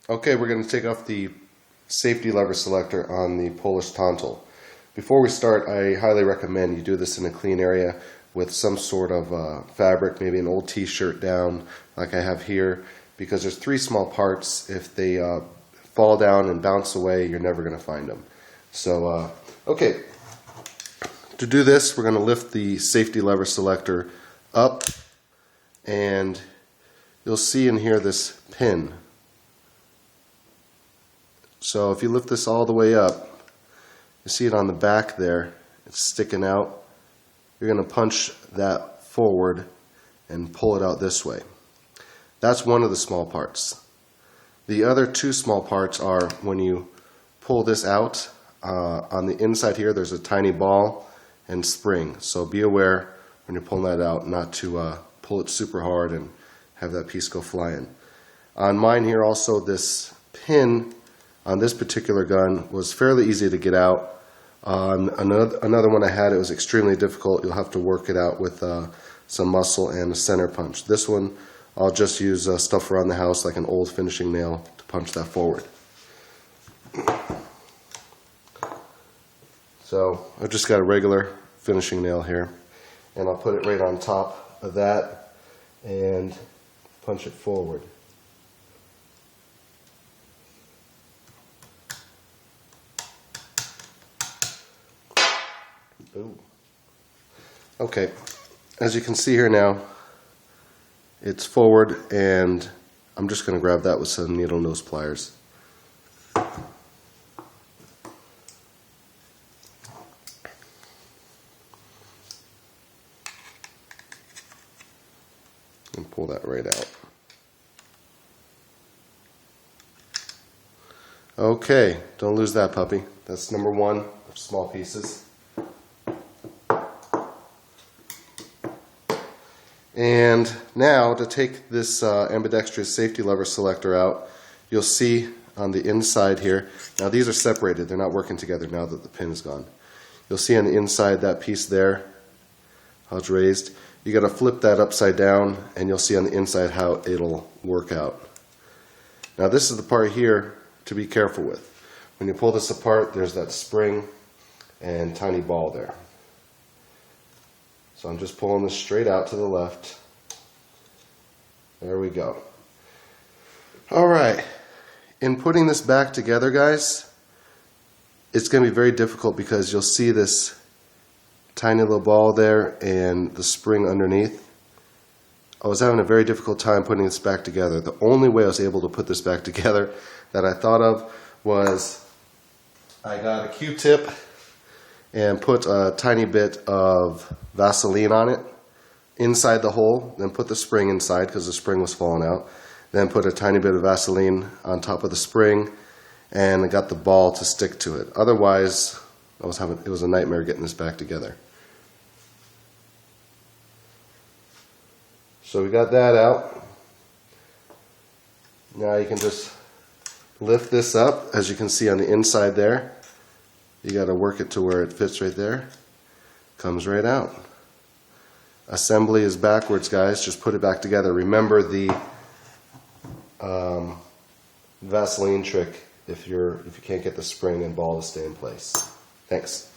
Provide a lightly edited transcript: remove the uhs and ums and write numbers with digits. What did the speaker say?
Okay, we're going to take off the safety lever selector on the Polish Tantal. Before we start, I highly recommend you do this in a clean area with some sort of fabric, maybe an old t-shirt down like I have here, because there's three small parts. If they fall down and bounce away, you're never going to find them. So, okay, to do this, we're going to lift the safety lever selector up, and you'll see in here this pin. So if you lift this all the way up, you see it on the back there, it's sticking out. You're going to punch that forward and pull it out this way. That's one of the small parts. The other two small parts are when you pull this out, on the inside here there's a tiny ball and spring. So be aware when you're pulling that out not to pull it super hard and have that piece go flying. On mine here also, this pin on this particular gun was fairly easy to get out. Another one I had, it was extremely difficult. You'll have to work it out with some muscle and a center punch. This one, I'll just use stuff around the house like an old finishing nail to punch that forward. So I've just got a regular finishing nail here, and I'll put it right on top of that and punch it forward. Ooh. Okay, as you can see here now, it's forward, and I'm just going to grab that with some needle nose pliers. And pull that right out. Okay, don't lose that puppy. That's number one of small pieces. And now to take this ambidextrous safety lever selector out, you'll see on the inside here, now these are separated, they're not working together now that the pin is gone. You'll see on the inside that piece there, how it's raised. You got to flip that upside down, and you'll see on the inside how it'll work out. Now this is the part here to be careful with. When you pull this apart, there's that spring and tiny ball there. So I'm just pulling this straight out to the left. There we go. All right. In putting this back together, guys, it's going to be very difficult because you'll see this tiny little ball there and the spring underneath. I was having a very difficult time putting this back together. The only way I was able to put this back together that I thought of was I got a Q-tip and put a tiny bit of Vaseline on it inside the hole, then put the spring inside because the spring was falling out, then put a tiny bit of Vaseline on top of the spring, and I got the ball to stick to it. Otherwise, it was a nightmare getting this back together. So we got that out. Now you can just lift this up, as you can see on the inside there. You got to work it to where it fits right there. Comes right out. Assembly is backwards, guys. Just put it back together. Remember the Vaseline trick if you can't get the spring and ball to stay in place. Thanks.